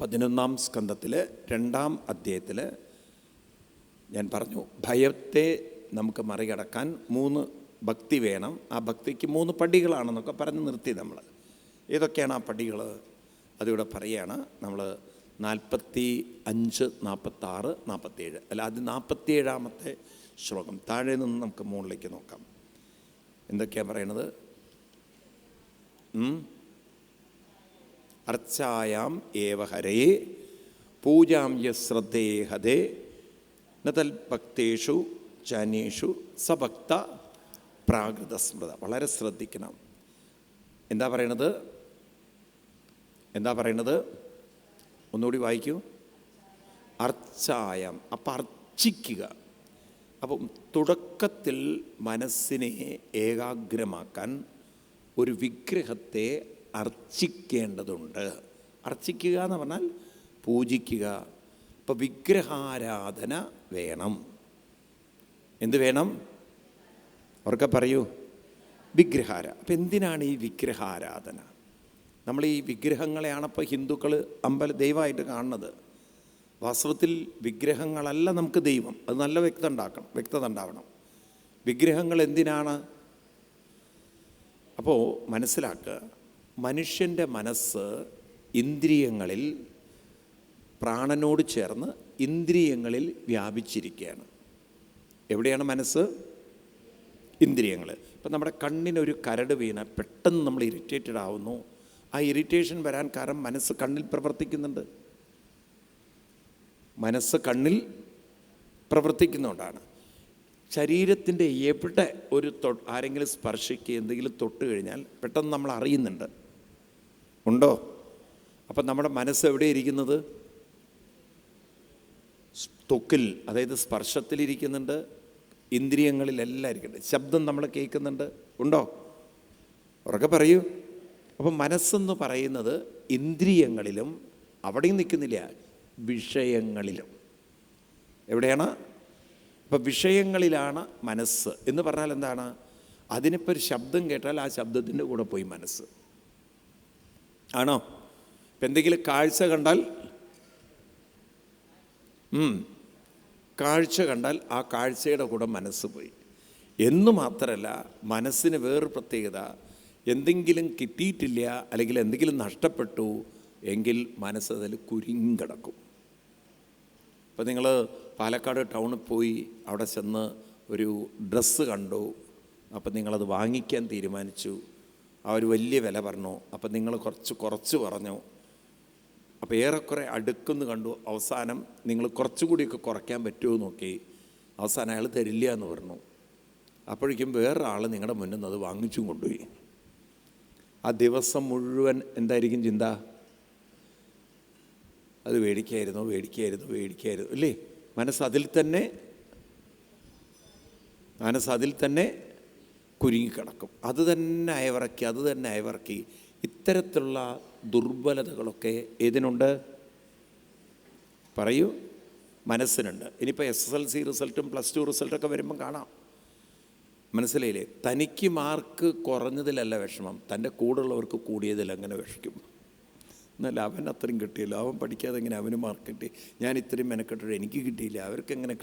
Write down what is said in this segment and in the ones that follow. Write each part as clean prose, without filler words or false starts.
11-ാം സ്കന്ധത്തിൽ 2-ാം അധ്യായത്തിൽ ഞാൻ പറഞ്ഞു, ഭയത്തെ നമുക്ക് മറികടക്കാൻ 3 ഭക്തി വേണം. ആ ഭക്തിക്ക് 3 പടികളാണെന്നൊക്കെ പറഞ്ഞ് നിർത്തി നമ്മൾ. ഏതൊക്കെയാണ് ആ പടികൾ? അതിവിടെ പറയുകയാണ്. നമ്മൾ 45, 46, 47 അല്ല, അത് 47-ാമത്തെ ശ്ലോകം താഴെ നിന്ന് നമുക്ക് മുകളിലേക്ക് നോക്കാം. എന്തൊക്കെയാണ് പറയണത്? അർച്ചായാം ഏവ ഹരേ പൂജാം യശ്രദ്ധേ ഹതേ നതൽ ഭക്തേഷു ജാനേഷു സഭക്ത പ്രാകൃതസ്മൃത. വളരെ ശ്രദ്ധിക്കണം. എന്താ പറയണത്? ഒന്നുകൂടി വായിക്കൂ. അർച്ചായം. അപ്പം അർച്ചിക്കുക. അപ്പം തുടക്കത്തിൽ മനസ്സിനെ ഏകാഗ്രമാക്കാൻ ഒരു വിഗ്രഹത്തെ അർച്ചിക്കേണ്ടതുണ്ട്. അർച്ചിക്കുക എന്ന് പറഞ്ഞാൽ പൂജിക്കുക. അപ്പം വിഗ്രഹാരാധന വേണം. എന്ത് വേണം? അവർക്ക് പറയൂ. അപ്പം എന്തിനാണ് ഈ വിഗ്രഹാരാധന? നമ്മൾ ഈ വിഗ്രഹങ്ങളെയാണപ്പോൾ ഹിന്ദുക്കൾ ദൈവമായിട്ട് കാണുന്നത്. വാസ്തവത്തിൽ വിഗ്രഹങ്ങളല്ല നമുക്ക് ദൈവം. അത് നല്ല വ്യക്തത ഉണ്ടാവണം. വിഗ്രഹങ്ങൾ എന്തിനാണ്? അപ്പോൾ മനസ്സിലാക്കുക, മനുഷ്യൻ്റെ മനസ്സ് ഇന്ദ്രിയങ്ങളിൽ, പ്രാണനോട് ചേർന്ന് ഇന്ദ്രിയങ്ങളിൽ വ്യാപിച്ചിരിക്കുകയാണ്. എവിടെയാണ് മനസ്സ്? ഇന്ദ്രിയങ്ങൾ. ഇപ്പം നമ്മുടെ കണ്ണിനൊരു കരട് വീണ പെട്ടെന്ന് നമ്മൾ ഇറിറ്റേറ്റഡ് ആവുന്നു. ആ ഇറിറ്റേഷൻ വരാൻ കാരണം മനസ്സ് കണ്ണിൽ പ്രവർത്തിക്കുന്നുണ്ട്. മനസ്സ് കണ്ണിൽ പ്രവർത്തിക്കുന്നതുകൊണ്ടാണ്. ശരീരത്തിൻ്റെ എവിടെ ഒരു ആരെങ്കിലും സ്പർശിക്കുക, എന്തെങ്കിലും തൊട്ട് കഴിഞ്ഞാൽ പെട്ടെന്ന് നമ്മൾ അറിയുന്നുണ്ട്. ഉണ്ടോ? അപ്പം നമ്മുടെ മനസ്സ് എവിടെ ഇരിക്കുന്നത്? ത്വക്കിൽ, അതായത് സ്പർശത്തിലിരിക്കുന്നുണ്ട്. ഇന്ദ്രിയങ്ങളിലെല്ലാം ഇരിക്കുന്നുണ്ട്. ശബ്ദം നമ്മൾ കേൾക്കുന്നുണ്ട്. ഉണ്ടോ? ഉറക്കെ പറയൂ. അപ്പം മനസ്സെന്ന് പറയുന്നത് ഇന്ദ്രിയങ്ങളിലും, അവിടെയും നിൽക്കുന്നില്ല, വിഷയങ്ങളിലും. എവിടെയാണ്? അപ്പം വിഷയങ്ങളിലാണ് മനസ്സ് എന്ന് പറഞ്ഞാൽ എന്താണ്? അതിനിപ്പോൾ ഒരു ശബ്ദം കേട്ടാൽ ആ ശബ്ദത്തിൻ്റെ കൂടെ പോയി മനസ്സ്. ആണോ? ഇപ്പം എന്തെങ്കിലും കാഴ്ച കണ്ടാൽ ആ കാഴ്ചയുടെ കൂടെ മനസ്സ് പോയി. എന്നു മാത്രമല്ല, മനസ്സിന് വേറൊരു പ്രത്യേകത, എന്തെങ്കിലും കിട്ടിയിട്ടില്ല അല്ലെങ്കിൽ എന്തെങ്കിലും നഷ്ടപ്പെട്ടു എങ്കിൽ മനസ്സതിൽ കുരുങ്ങിക്കിടക്കും. അപ്പോൾ നിങ്ങൾ പാലക്കാട് ടൗണിൽ പോയി അവിടെ ചെന്ന് ഒരു ഡ്രസ്സ് കണ്ടു. അപ്പം നിങ്ങളത് വാങ്ങിക്കാൻ തീരുമാനിച്ചു. അവർ വലിയ വില പറഞ്ഞു. അപ്പം നിങ്ങൾ കുറച്ച് പറഞ്ഞു. അപ്പോൾ ഏറെക്കുറെ അടുക്കുന്ന് കണ്ടു. അവസാനം നിങ്ങൾ കുറച്ചുകൂടിയൊക്കെ കുറയ്ക്കാൻ പറ്റുമോ നോക്കി. അവസാനം അയാൾ തരില്ല എന്ന് പറഞ്ഞു. അപ്പോഴേക്കും വേറൊരാൾ നിങ്ങളുടെ മുന്നിൽ നിന്ന് അത് വാങ്ങിച്ചും കൊണ്ടുപോയി. ആ ദിവസം മുഴുവൻ എന്തായിരിക്കും ചിന്ത? അത് മേടിക്കായിരുന്നു അല്ലേ? മനസ്സതിൽ തന്നെ കുരുങ്ങിക്കിടക്കും. അത് തന്നെ അയവിറക്കി. ഇത്തരത്തിലുള്ള ദുർബലതകളൊക്കെ ഏതിനുണ്ട്? പറയൂ. മനസ്സിനുണ്ട്. ഇനിയിപ്പോൾ SSLC റിസൾട്ടും +2 റിസൾട്ടൊക്കെ വരുമ്പം കാണാം. മനസ്സിലായില്ലേ? തനിക്ക് മാർക്ക് കുറഞ്ഞതിലല്ല വിഷമം, തൻ്റെ കൂടെയുള്ളവർക്ക് കൂടിയതിൽ അങ്ങനെ വിഷമിക്കും. എന്നല്ല, അവൻ അത്രയും കിട്ടിയല്ലോ, അവൻ പഠിക്കാതെ എങ്ങനെ അവന് മാർക്ക് കിട്ടി, ഞാൻ ഇത്രയും മെനക്കെട്ടിട്ട് എനിക്ക് കിട്ടിയില്ല, അവർക്കെങ്ങനെ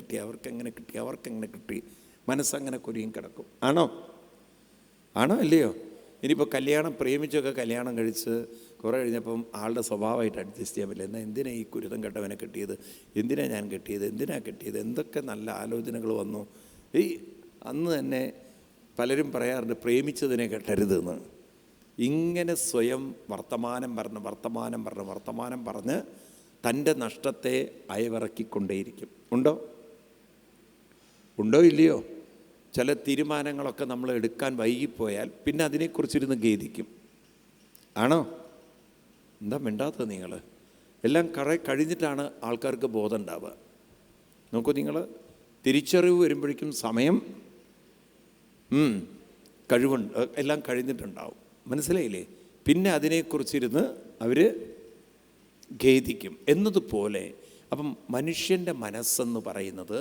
കിട്ടി. മനസ്സങ്ങനെ കുരുങ്ങി കിടക്കും. ആണോ അല്ലയോ? ഇനിയിപ്പോൾ പ്രേമിച്ചൊക്കെ കല്യാണം കഴിച്ച് കുറേ കഴിഞ്ഞപ്പം ആളുടെ സ്വഭാവമായിട്ട് അഡ്ജസ്റ്റ് ചെയ്യാൻ പറ്റില്ല. എന്നാൽ എന്തിനാ ഈ കുരുതം കെട്ടവനെ കിട്ടിയത്, എന്തിനാ കിട്ടിയത്, എന്തൊക്കെ നല്ല ആലോചനകൾ വന്നു. അന്ന് തന്നെ പലരും പറയാറുണ്ട്, പ്രേമിച്ചതിനെ കെട്ടരുതെന്ന്. ഇങ്ങനെ സ്വയം വർത്തമാനം പറഞ്ഞ് തൻ്റെ നഷ്ടത്തെ അയവിറക്കിക്കൊണ്ടേയിരിക്കും. ഉണ്ടോ ഇല്ലയോ? ചില തീരുമാനങ്ങളൊക്കെ നമ്മൾ എടുക്കാൻ വൈകിപ്പോയാൽ പിന്നെ അതിനെക്കുറിച്ചിരുന്ന് ഖേദിക്കും. ആണോ? എന്താ മിണ്ടാത്തത് നിങ്ങൾ? എല്ലാം കഴിഞ്ഞിട്ടാണ് ആൾക്കാർക്ക് ബോധം ഉണ്ടാവുക. നോക്കൂ, നിങ്ങൾ തിരിച്ചറിവ് വരുമ്പോഴേക്കും സമയം കഴിവുണ്ട്, എല്ലാം കഴിഞ്ഞിട്ടുണ്ടാവും. മനസ്സിലായില്ലേ? പിന്നെ അതിനെക്കുറിച്ചിരുന്ന് അവർ ഖേദിക്കും എന്നതുപോലെ. അപ്പം മനുഷ്യൻ്റെ മനസ്സെന്ന് പറയുന്നത്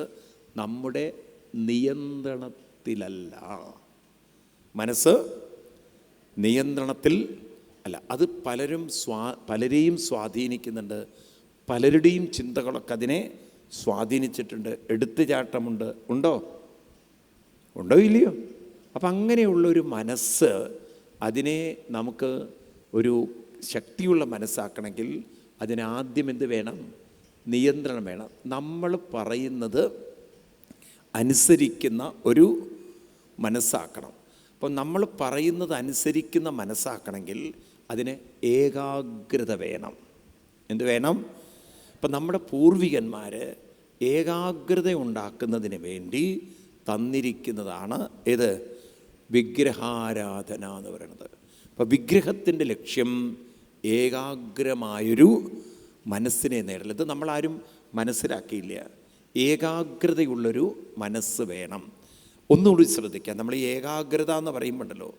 നമ്മുടെ നിയന്ത്രണത്തിലല്ല. മനസ്സ് നിയന്ത്രണത്തിൽ അല്ല, അത് പലരെയും സ്വാധീനിക്കുന്നുണ്ട്. പലരുടെയും ചിന്തകളൊക്കെ അതിനെ സ്വാധീനിച്ചിട്ടുണ്ട്. എടുത്തുചാട്ടമുണ്ട്. ഉണ്ടോ ഇല്ലയോ? അപ്പം അങ്ങനെയുള്ളൊരു മനസ്സ്, അതിനെ നമുക്ക് ഒരു ശക്തിയുള്ള മനസ്സാക്കണമെങ്കിൽ അതിനാദ്യം എന്ത് വേണം? നിയന്ത്രണം വേണം. നമ്മൾ പറയുന്നത് അനുസരിക്കുന്ന ഒരു മനസ്സാക്കണം. അപ്പം നമ്മൾ പറയുന്നത് അനുസരിക്കുന്ന മനസ്സാക്കണമെങ്കിൽ അതിന് ഏകാഗ്രത വേണം. എന്ത് വേണം? ഇപ്പം നമ്മുടെ പൂർവികന്മാർ ഏകാഗ്രത ഉണ്ടാക്കുന്നതിന് വേണ്ടി തന്നിരിക്കുന്നതാണ് ഏത്? വിഗ്രഹാരാധന എന്ന് പറയുന്നത്. അപ്പോൾ വിഗ്രഹത്തിൻ്റെ ലക്ഷ്യം ഏകാഗ്രമായൊരു മനസ്സിനെ നേടൽ. ഇത് നമ്മളാരും മനസ്സിലാക്കിയില്ല. ഏകാഗ്രതയുള്ളൊരു മനസ്സ് വേണം. ഒന്നുകൂടി ശ്രദ്ധിക്കാം. നമ്മൾ ഈ ഏകാഗ്രത എന്ന് പറയുമ്പോണ്ടല്ലോ,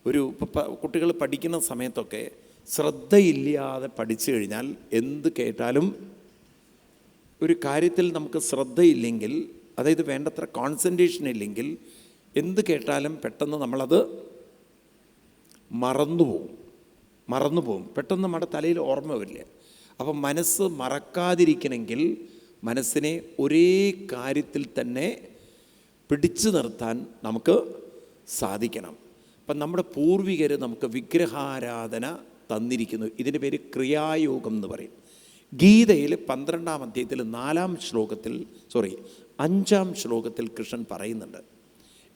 ഒരു കുട്ടികൾ പഠിക്കുന്ന സമയത്തൊക്കെ ശ്രദ്ധയില്ലാതെ പഠിച്ചു കഴിഞ്ഞാൽ എന്ത് കേട്ടാലും, ഒരു കാര്യത്തിൽ നമുക്ക് ശ്രദ്ധയില്ലെങ്കിൽ, അതായത് വേണ്ടത്ര കോൺസെൻട്രേഷൻ ഇല്ലെങ്കിൽ, എന്ത് കേട്ടാലും പെട്ടെന്ന് നമ്മളത് മറന്നുപോകും. പെട്ടെന്ന് നമ്മുടെ തലയിൽ ഓർമ്മ വരില്ല. അപ്പം മനസ്സ് മറക്കാതിരിക്കണമെങ്കിൽ മനസ്സിനെ ഒരേ കാര്യത്തിൽ തന്നെ പിടിച്ചു നിർത്താൻ നമുക്ക് സാധിക്കണം. അപ്പം നമ്മുടെ പൂർവികർ നമുക്ക് വിഗ്രഹാരാധന തന്നിരിക്കുന്നു. ഇതിൻ്റെ പേര് ക്രിയായോഗം എന്ന് പറയും. ഗീതയിൽ 12-ാം അധ്യായത്തിൽ 5-ാം ശ്ലോകത്തിൽ കൃഷ്ണൻ പറയുന്നുണ്ട്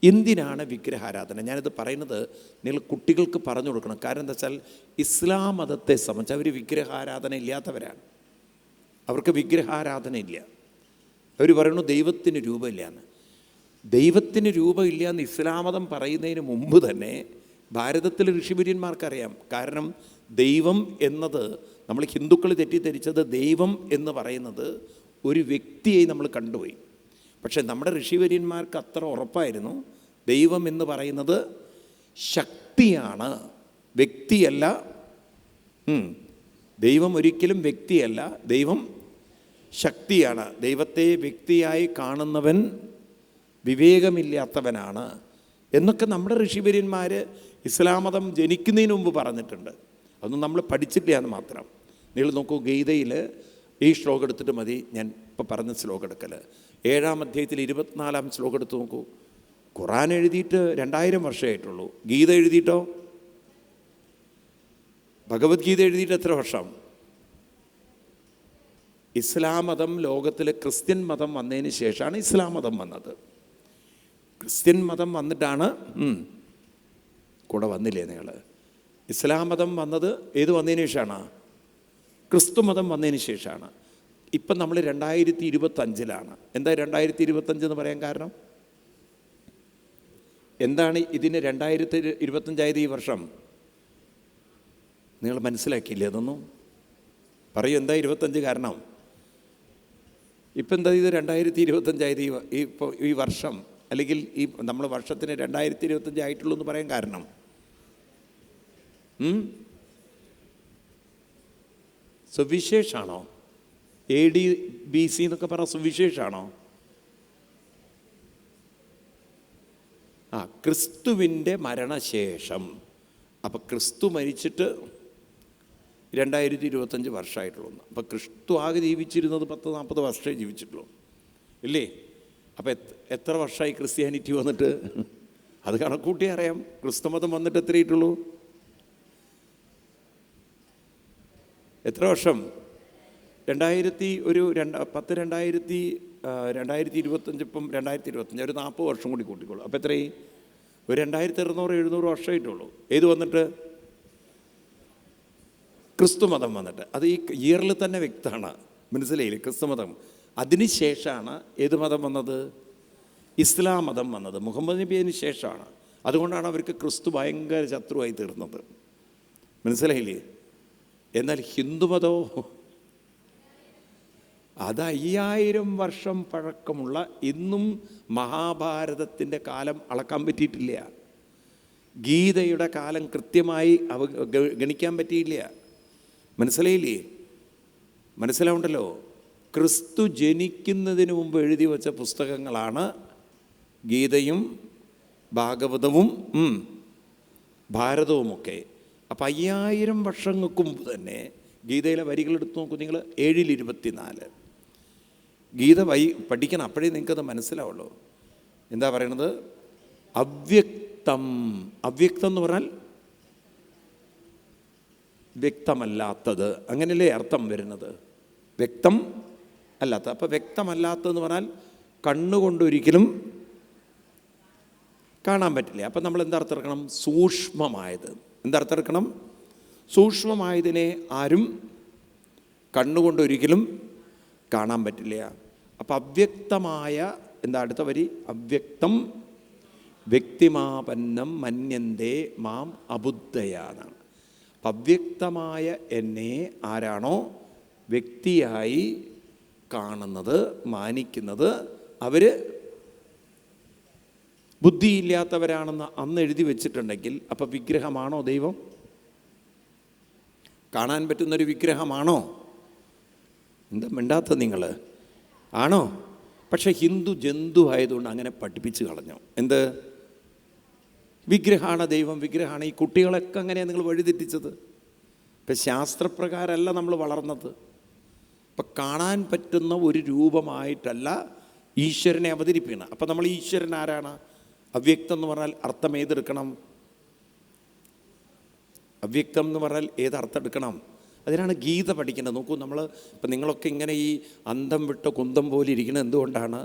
എന്തിനാണ് വിഗ്രഹാരാധന. ഞാനിത് പറയുന്നത് നിങ്ങൾ കുട്ടികൾക്ക് പറഞ്ഞു കൊടുക്കണം. കാരണം എന്താ വെച്ചാൽ ഇസ്ലാം മതത്തെ സംബന്ധിച്ച് അവർ വിഗ്രഹാരാധന ഇല്ലാത്തവരാണ്. അവർക്ക് വിഗ്രഹാരാധന ഇല്ല. അവർ പറയുന്നു ദൈവത്തിന് രൂപമില്ലയെന്ന്. ദൈവത്തിന് രൂപമില്ല എന്ന് ഇസ്ലാം മതം പറയുന്നതിന് മുമ്പ് തന്നെ ഭാരതത്തിലെ ഋഷിവര്യന്മാർക്കറിയാം. കാരണം ദൈവം എന്നത്, നമ്മൾ ഹിന്ദുക്കൾ തെറ്റിദ്ധരിച്ചത് ദൈവം എന്ന് പറയുന്നത് ഒരു വ്യക്തിയായി നമ്മൾ കണ്ടുപോയി. പക്ഷേ നമ്മുടെ ഋഷിവര്യന്മാർക്ക് അത്ര ഉറപ്പായിരുന്നു, ദൈവം എന്ന് പറയുന്നത് ശക്തിയാണ്, വ്യക്തിയല്ല. ദൈവം ഒരിക്കലും വ്യക്തിയല്ല, ദൈവം ശക്തിയാണ്. ദൈവത്തെ വ്യക്തിയായി കാണുന്നവൻ വിവേകമില്ലാത്തവനാണ് എന്നൊക്കെ നമ്മുടെ ഋഷിവര്യന്മാർ ഇസ്ലാം മതം ജനിക്കുന്നതിന് മുമ്പ് പറഞ്ഞിട്ടുണ്ട്. അതൊന്നും നമ്മൾ പഠിച്ചില്ല എന്ന് മാത്രം. നിങ്ങൾ നോക്കൂ, ഗീതയിൽ ഈ ശ്ലോകം എടുത്തിട്ട് മതി, ഞാൻ ഇപ്പോൾ പറഞ്ഞ ശ്ലോകം എടുക്കൽ. 7-ാം അധ്യായത്തിൽ 24-ാം ശ്ലോകം എടുത്ത് നോക്കൂ. ഖുറാൻ എഴുതിയിട്ട് 2000 വർഷമായിട്ടുള്ളൂ. ഗീത എഴുതിയിട്ടോ, ഭഗവത്ഗീത എഴുതിയിട്ട് എത്ര വർഷം? ഇസ്ലാം മതം ലോകത്തിൽ ക്രിസ്ത്യൻ മതം വന്നതിന് ശേഷമാണ് ഇസ്ലാം മതം വന്നത്. ക്രിസ്ത്യൻ മതം വന്നിട്ടാണ് കൂടെ വന്നില്ലേ നിങ്ങൾ? ഇസ്ലാം മതം വന്നത് വന്നതിന് ശേഷമാണ്? ക്രിസ്തു മതം വന്നതിന് ശേഷമാണ്. ഇപ്പം നമ്മൾ 2025-ലാണ്. എന്താ 2025 എന്ന് പറയാൻ കാരണം? എന്താണ് ഇതിന് 2025 ഈ വർഷം? നിങ്ങൾ മനസ്സിലാക്കിയില്ലേ അതൊന്നും? പറയൂ, എന്താ 25 കാരണം? ഇപ്പം എന്താ ഇത് 2025 ഈ വർഷം, അല്ലെങ്കിൽ ഈ നമ്മൾ വർഷത്തിന് 2025 ആയിട്ടുള്ളൂ എന്ന് പറയാൻ കാരണം? സുവിശേഷാണോ? AD BC എന്നൊക്കെ പറഞ്ഞ സുവിശേഷാണോ? ക്രിസ്തുവിൻ്റെ മരണശേഷം. അപ്പം ക്രിസ്തു മരിച്ചിട്ട് 2025 വർഷമായിട്ടുള്ളൂ. അപ്പം ക്രിസ്തു ആകെ ജീവിച്ചിരുന്നത് 10-40 വർഷമേ ജീവിച്ചിട്ടുള്ളൂ, ഇല്ലേ? അപ്പം എത്ര വർഷമായി ക്രിസ്ത്യാനിറ്റി വന്നിട്ട്? അത് കണക്കൂട്ടി അറിയാം. ക്രിസ്തുമതം വന്നിട്ട് എത്രയായിട്ടുള്ളൂ? എത്ര വർഷം? 2025 ഇപ്പം 2025 ഒരു 40 വർഷം കൂടി കൂട്ടിക്കോളൂ. അപ്പോൾ എത്രയും ഒരു 2600-700 വർഷമായിട്ടുള്ളൂ. ഏത് വന്നിട്ട്? ക്രിസ്തുമതം വന്നിട്ട്. അത് ഈ ഇയറിൽ തന്നെ വ്യക്തമാണ്, മനസ്സിലായില്ലേ? ക്രിസ്തുമതം. അതിനുശേഷമാണ് ഏത് മതം വന്നത്? ഇസ്ലാം മതം വന്നത്. മുഹമ്മദ് നബിയതിന് ശേഷമാണ്. അതുകൊണ്ടാണ് അവർക്ക് ക്രിസ്തു ഭയങ്കര ശത്രുവായി തീർന്നത്, മനസ്സിലായില്ലേ? എന്നാൽ ഹിന്ദുമതോ, അത് 5000 വർഷം പഴക്കമുള്ള, ഇന്നും മഹാഭാരതത്തിൻ്റെ കാലം അളക്കാൻ പറ്റിയിട്ടില്ല. ഗീതയുടെ കാലം കൃത്യമായി ഗണിക്കാൻ പറ്റിയില്ല, മനസ്സിലായില്ലേ? മനസ്സിലാവുണ്ടല്ലോ. ക്രിസ്തു ജനിക്കുന്നതിന് മുമ്പ് എഴുതി വച്ച പുസ്തകങ്ങളാണ് ഗീതയും ഭാഗവതവും ഭാരതവുമൊക്കെ. അപ്പം 5000 വർഷങ്ങൾക്ക് മുമ്പ് തന്നെ ഗീതയിലെ വരികളെടുത്ത് നോക്കൂ നിങ്ങൾ. 7:24 ഗീത പഠിക്കണം, അപ്പോഴേ നിങ്ങൾക്കത് മനസ്സിലാവുള്ളൂ. എന്താ പറയണത്? അവ്യക്തം. അവ്യക്തം എന്ന് പറഞ്ഞാൽ വ്യക്തമല്ലാത്തത്, അങ്ങനെയല്ലേ അർത്ഥം വരുന്നത്? വ്യക്തം അല്ലാത്ത. അപ്പോൾ വ്യക്തമല്ലാത്തതെന്ന് പറഞ്ഞാൽ കണ്ണുകൊണ്ടൊരിക്കലും കാണാൻ പറ്റില്ല. അപ്പം നമ്മൾ എന്താർത്ഥം എടുക്കണം? സൂക്ഷ്മമായത്. എന്താർത്ഥം എടുക്കണം? സൂക്ഷ്മമായതിനെ ആരും കണ്ണുകൊണ്ടൊരിക്കലും കാണാൻ പറ്റില്ല. അപ്പം അവ്യക്തമായ, എന്താ അടുത്ത വരി? അവ്യക്തം വ്യക്തിമാപന്നം മന്യന്തേ മാം അബുദ്ധയാന്നാണ്. അപ്പം അവ്യക്തമായ എന്നെ ആരാണോ വ്യക്തിയായി കാണുന്നത്, മാനിക്കുന്നത്, അവർ ബുദ്ധിയില്ലാത്തവരാണെന്ന് അന്ന് എഴുതി വെച്ചിട്ടുണ്ടെങ്കിൽ അപ്പം വിഗ്രഹമാണോ ദൈവം? കാണാൻ പറ്റുന്നൊരു വിഗ്രഹമാണോ? എന്താ മിണ്ടാത്ത നിങ്ങൾ? ആണോ? പക്ഷേ ഹിന്ദു ജന്തു ആയതുകൊണ്ട് അങ്ങനെ പഠിപ്പിച്ച് കളഞ്ഞു. എന്ത് വിഗ്രഹമാണ് ദൈവം, വിഗ്രഹമാണ്. ഈ കുട്ടികളൊക്കെ അങ്ങനെയാണ് നിങ്ങൾ വഴിതെറ്റിച്ചത്. ഇപ്പം ശാസ്ത്രപ്രകാരമല്ല നമ്മൾ വളർന്നത്. ഇപ്പം കാണാൻ പറ്റുന്ന ഒരു രൂപമായിട്ടല്ല ഈശ്വരനെ അവതരിപ്പിക്കണം. അപ്പം നമ്മൾ ഈശ്വരൻ ആരാണ്? അവ്യക്തം എന്ന് പറഞ്ഞാൽ അർത്ഥം ഏതെടുക്കണം? അവ്യക്തം എന്ന് പറഞ്ഞാൽ ഏതർത്ഥം എടുക്കണം? അതിനാണ് ഗീത പഠിക്കുന്നത്. നോക്കൂ, നമ്മൾ ഇപ്പം നിങ്ങളൊക്കെ ഇങ്ങനെ ഈ അന്തം വിട്ട കുന്തം പോലെ ഇരിക്കുന്നത് എന്തുകൊണ്ടാണ്?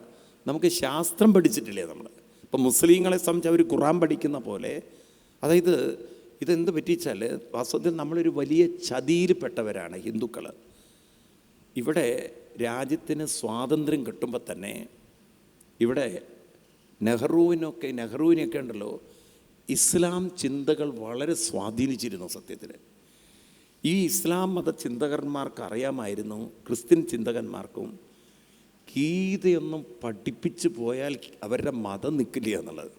നമുക്ക് ശാസ്ത്രം പഠിച്ചിട്ടില്ലേ നമ്മൾ. ഇപ്പം മുസ്ലിങ്ങളെ സംബന്ധിച്ച് അവർ ഖുറാൻ പഠിക്കുന്ന പോലെ. അതായത് ഇതെന്ത് പറ്റിച്ചാൽ വാസ്തവത്തിൽ നമ്മളൊരു വലിയ ചതിയിൽപ്പെട്ടവരാണ് ഹിന്ദുക്കൾ. ഇവിടെ രാജ്യത്തിന് സ്വാതന്ത്ര്യം കിട്ടുമ്പോൾ തന്നെ ഇവിടെ നെഹ്റുവിനെയൊക്കെ ഉണ്ടല്ലോ, ഇസ്ലാം ചിന്തകൾ വളരെ സ്വാധീനിച്ചിരുന്നു. സത്യത്തിൽ ഈ ഇസ്ലാം മത ചിന്തകന്മാർക്ക് അറിയാമായിരുന്നു, ക്രിസ്ത്യൻ ചിന്തകന്മാർക്കും, ഗീതയൊന്നും പഠിപ്പിച്ചു പോയാൽ അവരുടെ മതം നിൽക്കില്ല എന്നുള്ളത്.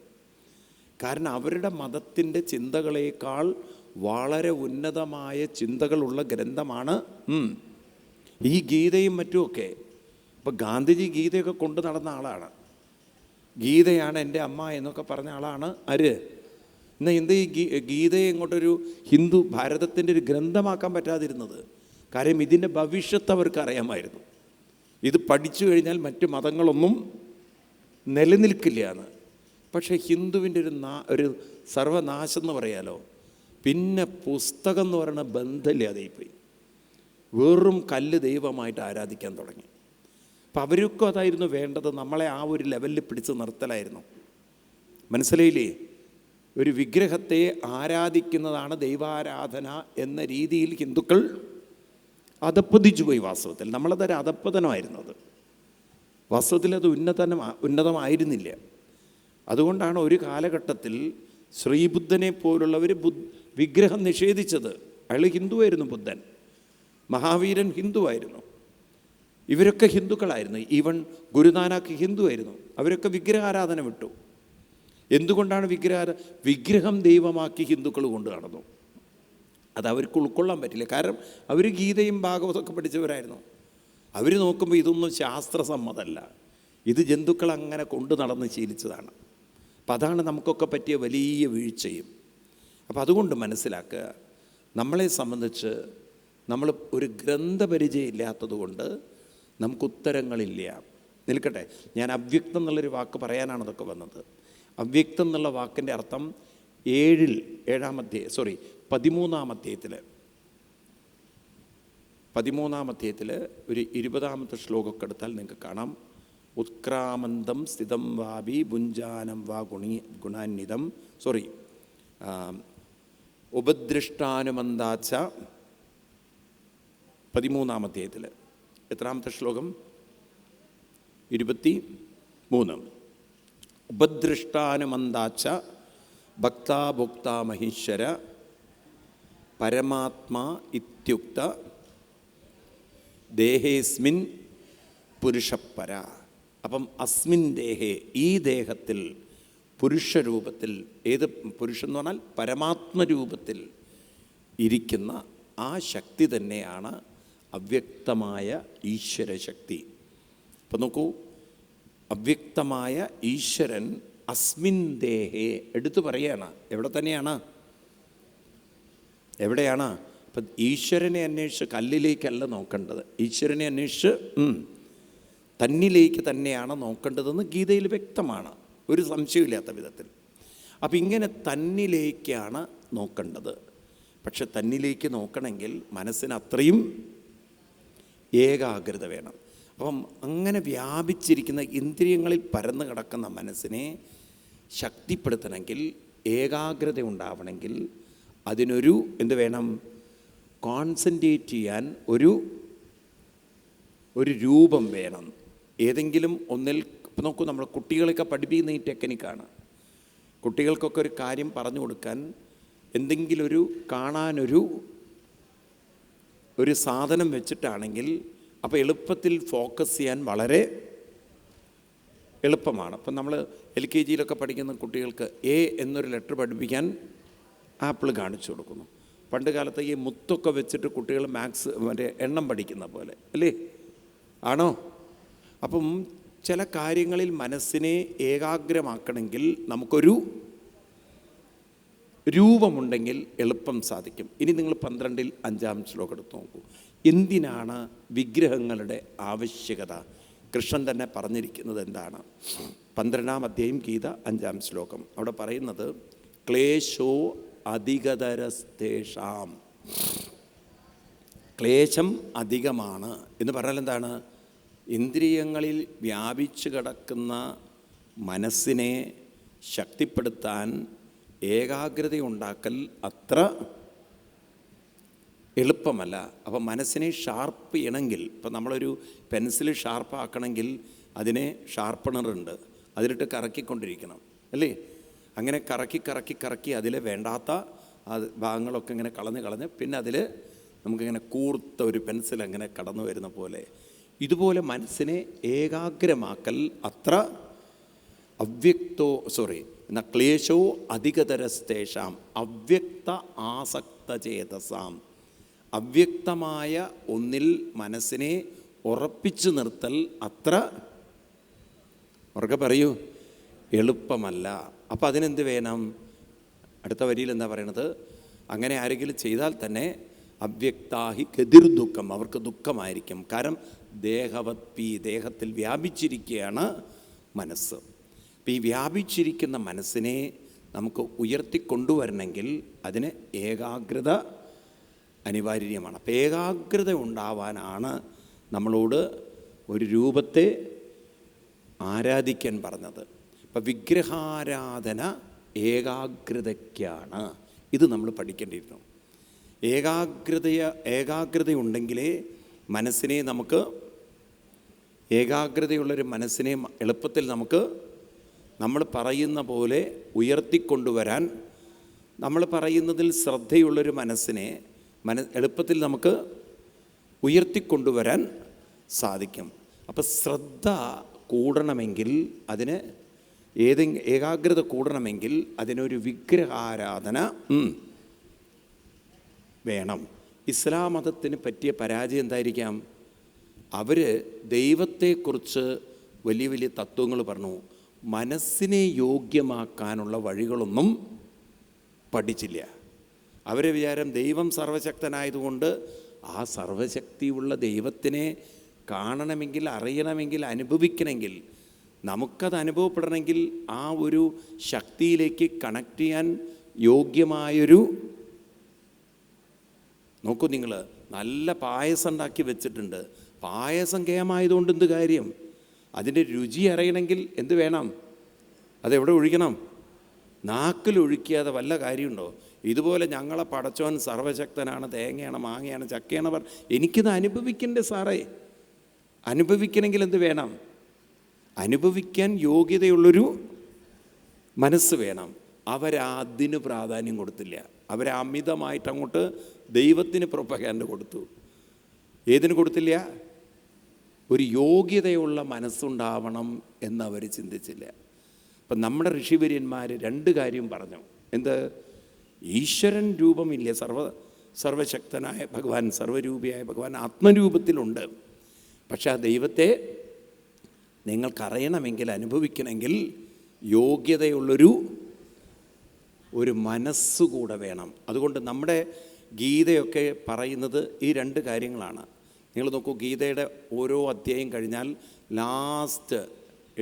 കാരണം അവരുടെ മതത്തിൻ്റെ ചിന്തകളേക്കാൾ വളരെ ഉന്നതമായ ചിന്തകളുള്ള ഗ്രന്ഥമാണ് ഈ ഗീതയും മറ്റുമൊക്കെ. ഇപ്പോൾ ഗാന്ധിജി ഗീതയൊക്കെ കൊണ്ടു നടന്ന ആളാണ്. ഗീതയാണ് എൻ്റെ അമ്മ എന്നൊക്കെ പറഞ്ഞ ആളാണ് ആര്? എന്നാൽ എന്താ ഈ ഗീതയെ ഇങ്ങോട്ടൊരു ഹിന്ദു ഭാരതത്തിൻ്റെ ഒരു ഗ്രന്ഥമാക്കാൻ പറ്റാതിരുന്നത്? കാര്യം ഇതിൻ്റെ ഭവിഷ്യത്ത് അവർക്ക് അറിയാമായിരുന്നു. ഇത് പഠിച്ചു കഴിഞ്ഞാൽ മറ്റു മതങ്ങളൊന്നും നിലനിൽക്കില്ല എന്ന്. പക്ഷേ ഹിന്ദുവിൻ്റെ ഒരു സർവനാശം എന്ന് പറയാലോ. പിന്നെ പുസ്തകം എന്ന് പറയുന്ന ബന്ധമില്ലാതെയായിപ്പോയി. വെറും കല്ല് ദൈവമായിട്ട് ആരാധിക്കാൻ തുടങ്ങി. അപ്പം അവർക്കും അതായിരുന്നു വേണ്ടത്, നമ്മളെ ആ ഒരു ലെവലിൽ പിടിച്ച് നിർത്തലായിരുന്നു. മനസ്സിലായില്ലേ? ഒരു വിഗ്രഹത്തെ ആരാധിക്കുന്നതാണ് ദൈവാരാധന എന്ന രീതിയിൽ ഹിന്ദുക്കൾ അധപ്പതിച്ചു പോയി. വാസ്തവത്തിൽ നമ്മളതൊരു അധപ്പതനമായിരുന്നു. അത് വാസ്തവത്തിൽ അത് ഉന്നതമായിരുന്നില്ല. അതുകൊണ്ടാണ് ഒരു കാലഘട്ടത്തിൽ ശ്രീബുദ്ധനെ പോലുള്ളവർ വിഗ്രഹം നിഷേധിച്ചത്. അയാൾ ഹിന്ദുവായിരുന്നു. ബുദ്ധൻ, മഹാവീരൻ ഹിന്ദുവായിരുന്നു. ഇവരൊക്കെ ഹിന്ദുക്കളായിരുന്നു. ഈവൻ ഗുരുനാനാക്ക് ഹിന്ദുവായിരുന്നു. അവരൊക്കെ വിഗ്രഹാരാധന വിട്ടു. എന്തുകൊണ്ടാണ് വിഗ്രഹം ദൈവമാക്കി ഹിന്ദുക്കൾ കൊണ്ടു നടന്നു? അത് അവർക്ക് ഉൾക്കൊള്ളാൻ പറ്റില്ല. കാരണം അവർ ഗീതയും ഭാഗവതമൊക്കെ പഠിച്ചവരായിരുന്നു. അവർ നോക്കുമ്പോൾ ഇതൊന്നും ശാസ്ത്രസമ്മതമല്ല, ഇത് ജന്തുക്കൾ അങ്ങനെ കൊണ്ടു നടന്ന് ശീലിച്ചതാണ്. അപ്പം അതാണ് നമുക്കൊക്കെ പറ്റിയ വലിയ വീഴ്ചയും. അപ്പം അതുകൊണ്ട് മനസ്സിലാക്കുക, നമ്മളെ സംബന്ധിച്ച് നമ്മൾ ഒരു ഗ്രന്ഥപരിചയം ഇല്ലാത്തത് കൊണ്ട് നമുക്ക് ഉത്തരങ്ങളില്ല. നിൽക്കട്ടെ, ഞാൻ അവ്യക്തം എന്നുള്ളൊരു വാക്ക് പറയാനാണ് ഇതൊക്കെ വന്നത്. അവ്യക്തം എന്നുള്ള വാക്കിൻ്റെ അർത്ഥം 13-ാം അധ്യായത്തിൽ ഒരു 20-ാമത്തെ ശ്ലോകമൊക്കെ എടുത്താൽ നിങ്ങൾക്ക് കാണാം. ഉത്ക്രാമന്തം സ്ഥിതം വാപി ഭുഞ്ചാനം വാ ഗുണാന്വിതം ഉപദൃഷ്ടാനുമന്താച്ച 13-ാം അധ്യായത്തിൽ എത്രാമത്തെ ശ്ലോകം? 23. ഉപദൃഷ്ടാനുമന്താച്ച ഭക്താഭുക്ത മഹീശ്വര പരമാത്മാ ഇത്യുക്ത ദേഹേസ്മിൻ പുരുഷപ്പര. അപ്പം അസ്മിൻ ദേഹേ, ഈ ദേഹത്തിൽ, പുരുഷരൂപത്തിൽ, ഏത് പുരുഷൻ എന്ന് പറഞ്ഞാൽ പരമാത്മരൂപത്തിൽ ഇരിക്കുന്ന ആ ശക്തി തന്നെയാണ് അവ്യക്തമായ ഈശ്വരശക്തി. അപ്പം നോക്കൂ, അവ്യക്തമായ ഈശ്വരൻ അസ്മിൻ ദേഹേ എടുത്തു പറയാണ്. എവിടെ തന്നെയാണ്? എവിടെയാണ്? അപ്പം ഈശ്വരനെ അന്വേഷിച്ച് കല്ലിലേക്കല്ല നോക്കേണ്ടത്, ഈശ്വരനെ അന്വേഷിച്ച് തന്നിലേക്ക് തന്നെയാണ് നോക്കേണ്ടതെന്ന് ഗീതയിൽ വ്യക്തമാണ്, ഒരു സംശയമില്ലാത്ത വിധത്തിൽ. അപ്പം ഇങ്ങനെ തന്നിലേക്കാണ് നോക്കേണ്ടത്. പക്ഷെ തന്നിലേക്ക് നോക്കണമെങ്കിൽ മനസ്സിന് അത്രയും ഏകാഗ്രത വേണം. അപ്പം അങ്ങനെ വ്യാപിച്ചിരിക്കുന്ന ഇന്ദ്രിയങ്ങളിൽ പരന്നു കിടക്കുന്ന മനസ്സിനെ ശക്തിപ്പെടുത്തണമെങ്കിൽ, ഏകാഗ്രത ഉണ്ടാവണമെങ്കിൽ അതിനൊരു എന്ത് വേണം? കോൺസെൻട്രേറ്റ് ചെയ്യാൻ ഒരു രൂപം വേണം. ഏതെങ്കിലും ഒന്നിൽ നോക്കൂ, നമ്മൾ കുട്ടികളെയൊക്കെ പഠിപ്പിക്കുന്ന ഈ ടെക്നിക്കാണ്. കുട്ടികൾക്കൊക്കെ ഒരു കാര്യം പറഞ്ഞു കൊടുക്കാൻ എന്തെങ്കിലും കാണാനൊരു സാധനം വെച്ചിട്ടാണെങ്കിൽ അപ്പോൾ എളുപ്പത്തിൽ ഫോക്കസ് ചെയ്യാൻ വളരെ എളുപ്പമാണ്. അപ്പം നമ്മൾ LKG പഠിക്കുന്ന കുട്ടികൾക്ക് എ എന്നൊരു ലെറ്റർ പഠിപ്പിക്കാൻ ആപ്പിൾ കാണിച്ചു കൊടുക്കുന്നു. പണ്ട് കാലത്ത് ഈ മുത്തൊക്കെ വെച്ചിട്ട് കുട്ടികൾ മാത്സ് എണ്ണം പഠിക്കുന്ന പോലെ അല്ലേ? ആണോ? അപ്പം ചില കാര്യങ്ങളിൽ മനസ്സിനെ ഏകാഗ്രമാക്കണമെങ്കിൽ നമുക്കൊരു രൂപമുണ്ടെങ്കിൽ എളുപ്പം സാധിക്കും. ഇനി നിങ്ങൾ 12-ൽ 5-ാം ശ്ലോകം എടുത്ത് നോക്കൂ. എന്തിനാണ് വിഗ്രഹങ്ങളുടെ ആവശ്യകത? കൃഷ്ണൻ തന്നെ പറഞ്ഞിരിക്കുന്നത് എന്താണ്? 12-ാം അധ്യായം ഗീത 5-ാം ശ്ലോകം. അവിടെ പറയുന്നത് ക്ലേശോ അധികതരസ്തേഷാം. ക്ലേശം അധികമാണ് എന്ന് പറഞ്ഞാൽ എന്താണ്? ഇന്ദ്രിയങ്ങളിൽ വ്യാപിച്ചു കിടക്കുന്ന മനസ്സിനെ ശക്തിപ്പെടുത്താൻ ഏകാഗ്രതയുണ്ടാക്കൽ അത്ര എളുപ്പമല്ല. അപ്പം മനസ്സിനെ ഷാർപ്പ് ചെയ്യണമെങ്കിൽ, ഇപ്പം നമ്മളൊരു പെൻസിൽ ഷാർപ്പാക്കണമെങ്കിൽ അതിനെ ഷാർപ്പണറുണ്ട്, അതിലിട്ട് കറക്കിക്കൊണ്ടിരിക്കണം അല്ലേ? അങ്ങനെ കറക്കി അതിൽ വേണ്ടാത്ത ഭാഗങ്ങളൊക്കെ ഇങ്ങനെ കളഞ്ഞ് പിന്നെ അതിൽ നമുക്കിങ്ങനെ കൂർത്ത ഒരു പെൻസിൽ അങ്ങനെ കടന്നു വരുന്ന പോലെ, ഇതുപോലെ മനസ്സിനെ ഏകാഗ്രമാക്കൽ അത്ര എന്നാൽ ക്ലേശോ അധികതരസ്തേഷാം അവ്യക്ത ആസക്തചേതസാം. അവ്യക്തമായ ഒന്നിൽ മനസ്സിനെ ഉറപ്പിച്ചു നിർത്തൽ അത്ര, ഉറക്കെ പറയൂ, എളുപ്പമല്ല. അപ്പം അതിനെന്ത് വേണം? അടുത്ത വരിയിൽ എന്താ പറയണത്? അങ്ങനെ ആരെങ്കിലും ചെയ്താൽ തന്നെ അവ്യക്താഹി ഗതിർദുഃഖം, അവർക്ക് ദുഃഖമായിരിക്കും. കാരണം ദേഹത്തിൽ വ്യാപിച്ചിരിക്കുകയാണ് മനസ്സ്. അപ്പം ഈ വ്യാപിച്ചിരിക്കുന്ന മനസ്സിനെ നമുക്ക് ഉയർത്തിക്കൊണ്ടുവരണമെങ്കിൽ അതിന് ഏകാഗ്രത അനിവാര്യമാണ്. അപ്പം ഏകാഗ്രത ഉണ്ടാവാനാണ് നമ്മളോട് ഒരു രൂപത്തെ ആരാധിക്കാൻ പറഞ്ഞത്. അപ്പം വിഗ്രഹാരാധന ഏകാഗ്രതയ്ക്കാണ്. ഇത് നമ്മൾ പഠിക്കേണ്ടിയിരുന്നു. ഏകാഗ്രതയുണ്ടെങ്കിലേ മനസ്സിനെ നമുക്ക്, ഏകാഗ്രതയുള്ളൊരു മനസ്സിനെ എളുപ്പത്തിൽ നമുക്ക് നമ്മൾ പറയുന്ന പോലെ ഉയർത്തിക്കൊണ്ടുവരാൻ, നമ്മൾ പറയുന്നതിൽ ശ്രദ്ധയുള്ളൊരു മനസ്സിനെ എളുപ്പത്തിൽ നമുക്ക് ഉയർത്തിക്കൊണ്ടുവരാൻ സാധിക്കും. അപ്പം ശ്രദ്ധ കൂടണമെങ്കിൽ, അതിന് ഏകാഗ്രത കൂടണമെങ്കിൽ അതിനൊരു വിഗ്രഹാരാധന വേണം. ഇസ്ലാം മതത്തിന് പറ്റിയ പരാജയം എന്തായിരിക്കാം? അവർ ദൈവത്തെക്കുറിച്ച് വലിയ വലിയ തത്വങ്ങൾ പറഞ്ഞു, മനസ്സിനെ യോഗ്യമാക്കാനുള്ള വഴികളൊന്നും പഠിച്ചില്ല. അവരെ വിചാരം ദൈവം സർവശക്തനായതുകൊണ്ട് ആ സർവശക്തിയുള്ള ദൈവത്തിനെ കാണണമെങ്കിൽ, അറിയണമെങ്കിൽ, അനുഭവിക്കണമെങ്കിൽ, നമുക്കത് അനുഭവപ്പെടണമെങ്കിൽ ആ ഒരു ശക്തിയിലേക്ക് കണക്ട് ചെയ്യാൻ യോഗ്യമായൊരു, നോക്കൂ നിങ്ങൾ, നല്ല പായസം ഉണ്ടാക്കി വെച്ചിട്ടുണ്ട്, പായസം കേമായതുകൊണ്ട് എന്ത് കാര്യം? അതിൻ്റെ രുചി അറിയണമെങ്കിൽ എന്ത് വേണം? അതെവിടെ ഒഴിക്കണം? നാക്കിൽ ഒഴിക്കാതെ വല്ല കാര്യമുണ്ടോ? ഇതുപോലെ ഞങ്ങളെ പടച്ചോൻ സർവശക്തനാണ്, തേങ്ങയാണ്, മാങ്ങയാണ്, ചക്കയാണ്, എനിക്കിത് അനുഭവിക്കണ്ടേ സാറേ? അനുഭവിക്കണമെങ്കിൽ എന്ത് വേണം? അനുഭവിക്കാൻ യോഗ്യതയുള്ളൊരു മനസ്സ് വേണം. അവരതിന് പ്രാധാന്യം കൊടുത്തില്ല. അവരമിതമായിട്ട് അങ്ങോട്ട് ദൈവത്തിന് പ്രൊപ്പഗാൻഡ കൊടുത്തു. ഏതിന് കൊടുത്തില്ല? ഒരു യോഗ്യതയുള്ള മനസ്സുണ്ടാവണം എന്നവർ ചിന്തിച്ചില്ല. അപ്പം നമ്മുടെ ഋഷിവര്യന്മാർ 2 കാര്യം പറഞ്ഞു. എന്ത്? ഈശ്വരൻ രൂപമില്ല, സർവശക്തനായ ഭഗവാൻ, സർവരൂപിയായ ഭഗവാൻ ആത്മരൂപത്തിലുണ്ട്. പക്ഷെ ആ ദൈവത്തെ നിങ്ങൾക്കറിയണമെങ്കിൽ, അനുഭവിക്കണമെങ്കിൽ യോഗ്യതയുള്ളൊരു മനസ്സുകൂടെ വേണം. അതുകൊണ്ട് നമ്മുടെ ഗീതയൊക്കെ പറയുന്നത് ഈ രണ്ട് കാര്യങ്ങളാണ്. നിങ്ങൾ നോക്കൂ, ഗീതയുടെ ഓരോ അധ്യായം കഴിഞ്ഞാൽ ലാസ്റ്റ്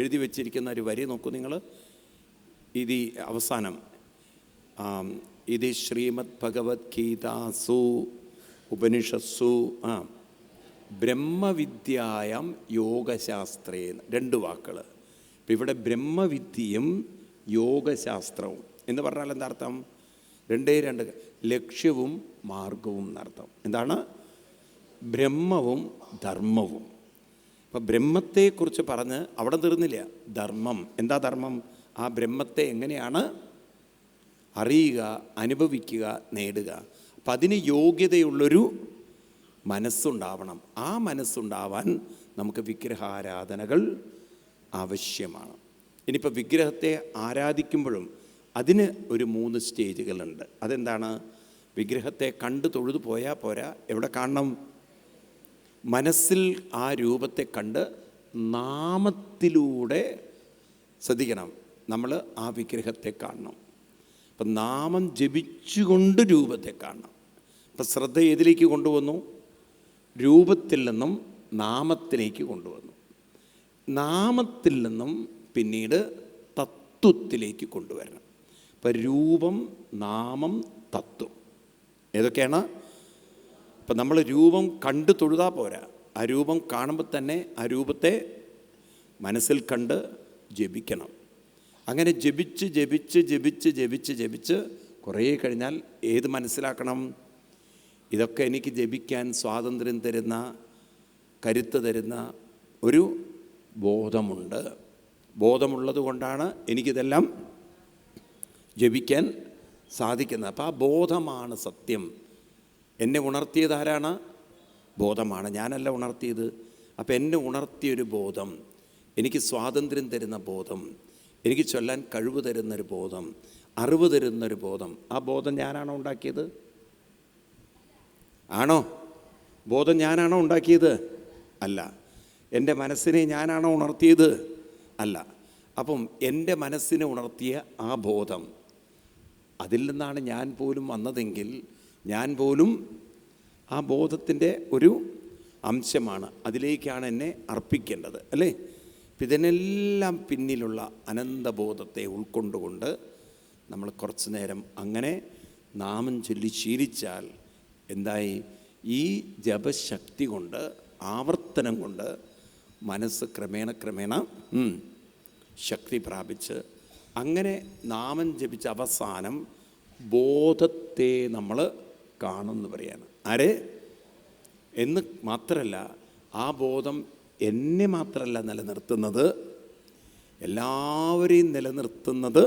എഴുതി വച്ചിരിക്കുന്ന ഒരു വരി നോക്കൂ നിങ്ങൾ. ഇത് അവസാനം ഇത് ശ്രീമദ് ഭഗവത്ഗീതാസു ഉപനിഷത്സു ബ്രഹ്മവിദ്യായം യോഗശാസ്ത്രേ, രണ്ട് വാക്കുകൾ. ഇപ്പം ഇവിടെ ബ്രഹ്മവിദ്യയും യോഗശാസ്ത്രവും എന്ന് പറഞ്ഞാൽ എന്താ അർത്ഥം? രണ്ട് ലക്ഷ്യവും മാർഗവും എന്നർത്ഥം. എന്താണ്? ബ്രഹ്മവും ധർമ്മവും. അപ്പം ബ്രഹ്മത്തെക്കുറിച്ച് പറഞ്ഞ് അവിടെ തീർന്നില്ല. ധർമ്മം എന്താ? ധർമ്മം ആ ബ്രഹ്മത്തെ എങ്ങനെയാണ് അറിയുക, അനുഭവിക്കുക, നേടുക. അപ്പം അതിന് യോഗ്യതയുള്ളൊരു മനസ്സുണ്ടാവണം. ആ മനസ്സുണ്ടാവാൻ നമുക്ക് വിഗ്രഹാരാധനകൾ ആവശ്യമാണ്. ഇനിയിപ്പോൾ വിഗ്രഹത്തെ ആരാധിക്കുമ്പോഴും അതിന് ഒരു 3 സ്റ്റേജുകളുണ്ട്. അതെന്താണ്? വിഗ്രഹത്തെ കണ്ട് തൊഴുതു പോയാൽ പോരാ. എവിടെ കാണണം? മനസ്സിൽ ആ രൂപത്തെ കണ്ട് നാമത്തിലൂടെ ശ്രദ്ധിക്കണം. നമ്മൾ ആ വിഗ്രഹത്തെ കാണണം. അപ്പം നാമം ജപിച്ചുകൊണ്ട് രൂപത്തെ കാണണം. അപ്പം ശ്രദ്ധ ഏതിലേക്ക് കൊണ്ടുവന്നു? രൂപത്തിൽ നിന്നും നാമത്തിലേക്ക് കൊണ്ടുവന്നു. നാമത്തിൽ നിന്നും പിന്നീട് തത്വത്തിലേക്ക് കൊണ്ടുവരണം. അപ്പം രൂപം, നാമം, തത്വം ഏതൊക്കെയാണ്? അപ്പം നമ്മൾ രൂപം കണ്ട് തൊഴുതാൽ പോരാ. ആ രൂപം കാണുമ്പോൾ തന്നെ ആ രൂപത്തെ മനസ്സിൽ കണ്ട് ജപിക്കണം. അങ്ങനെ ജപിച്ച് ജപിച്ച് ജപിച്ച് ജപിച്ച് ജപിച്ച് കുറേ കഴിഞ്ഞാൽ ഏത് മനസ്സിലാക്കണം? ഇതൊക്കെ എനിക്ക് ജപിക്കാൻ സ്വാതന്ത്ര്യം തരുന്ന, കരുത്ത് തരുന്ന ഒരു ബോധമുണ്ട്. ബോധമുള്ളത് കൊണ്ടാണ് എനിക്കിതെല്ലാം ജപിക്കാൻ സാധിക്കുന്നത്. അപ്പോൾ ആ ബോധമാണ് സത്യം. എന്നെ ഉണർത്തിയത് ആരാണ്? ബോധമാണ്, ഞാനല്ല ഉണർത്തിയത്. അപ്പോൾ എന്നെ ഉണർത്തിയൊരു ബോധം, എനിക്ക് സ്വാതന്ത്ര്യം തരുന്ന ബോധം, എനിക്ക് ചൊല്ലാൻ കഴിവ് തരുന്നൊരു ബോധം, അറിവ് തരുന്നൊരു ബോധം. ആ ബോധം ഞാനാണോ ഉണ്ടാക്കിയത്? ആണോ? ബോധം ഞാനാണോ ഉണ്ടാക്കിയത്? അല്ല. എൻ്റെ മനസ്സിനെ ഞാനാണോ ഉണർത്തിയത്? അല്ല. അപ്പം എൻ്റെ മനസ്സിനെ ഉണർത്തിയ ആ ബോധം, അതിൽ നിന്നാണ് ഞാൻ പോലും വന്നതെങ്കിൽ ഞാൻ പോലും ആ ബോധത്തിൻ്റെ ഒരു അംശമാണ്. അതിലേക്കാണ് എന്നെ അർപ്പിക്കേണ്ടത്, അല്ലേ? ഇതിനെല്ലാം പിന്നിലുള്ള അനന്തബോധത്തെ ഉൾക്കൊണ്ടുകൊണ്ട് നമ്മൾ കുറച്ച് നേരം അങ്ങനെ നാമം ചൊല്ലി ശീലിച്ചാൽ എന്തായി? ഈ ജപശക്തി കൊണ്ട്, ആവർത്തനം കൊണ്ട് മനസ്സ് ക്രമേണ ക്രമേണ ശക്തി പ്രാപിച്ച് അങ്ങനെ നാമം ജപിച്ച അവസാനം ബോധത്തെ നമ്മൾ കാണുമെന്ന് പറയാണ്. ആരെ? എന്ന് മാത്രമല്ല, ആ ബോധം എന്നെ മാത്രമല്ല നിലനിർത്തുന്നത്, എല്ലാവരെയും നിലനിർത്തുന്നത്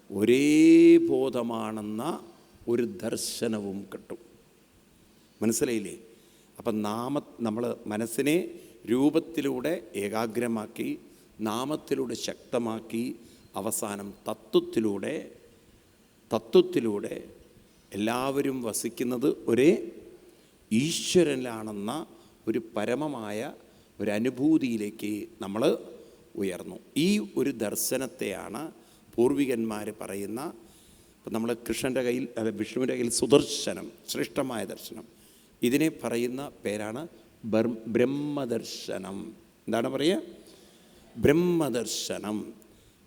ഒരേ ബോധമാണെന്ന ഒരു ദർശനവും കിട്ടും. മനസ്സിലായില്ലേ? അപ്പം നമ്മൾ മനസ്സിനെ രൂപത്തിലൂടെ ഏകാഗ്രമാക്കി, നാമത്തിലൂടെ ശക്തമാക്കി, അവസാനം തത്വത്തിലൂടെ എല്ലാവരും വസിക്കുന്നത് ഒരേ ഈശ്വരനിലാണെന്ന ഒരു പരമമായ ഒരു അനുഭൂതിയിലേക്ക് നമ്മൾ ഉയർന്നു. ഈ ഒരു ദർശനത്തെയാണ് പൂർവികന്മാർ പറയുന്ന, ഇപ്പം നമ്മൾ കൃഷ്ണൻ്റെ കയ്യിൽ, വിഷ്ണുവിൻ്റെ കയ്യിൽ സുദർശനം, ശ്രേഷ്ഠമായ ദർശനം, ഇതിനെ പറയുന്ന പേരാണ് ബ്രഹ്മദർശനം. എന്താണ് പറയുക? ബ്രഹ്മദർശനം.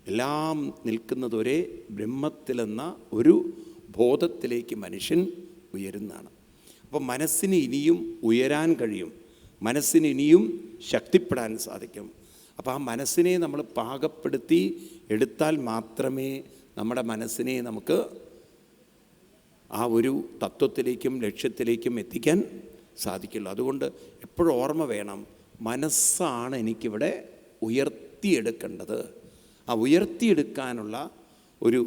എല്ലാം നിൽക്കുന്നത് ഒരേ ബ്രഹ്മത്തിലെന്ന ഒരു ബോധത്തിലേക്ക് മനുഷ്യൻ ഉയരുന്നതാണ്. അപ്പോൾ മനസ്സിന് ഇനിയും ഉയരാൻ കഴിയും, മനസ്സിന് ഇനിയും ശക്തിപ്പെടാൻ സാധിക്കും. അപ്പോൾ ആ മനസ്സിനെ നമ്മൾ പാകപ്പെടുത്തി എടുത്താൽ മാത്രമേ നമ്മുടെ മനസ്സിനെ നമുക്ക് ആ ഒരു തത്വത്തിലേക്കും ലക്ഷ്യത്തിലേക്കും എത്തിക്കാൻ സാധിക്കുള്ളൂ. അതുകൊണ്ട് എപ്പോഴും ഓർമ്മ വേണം, മനസ്സാണ് എനിക്കിവിടെ ഉയർത്തിയെടുക്കേണ്ടത്. ആ ഉയർത്തിയെടുക്കാനുള്ള ഒരു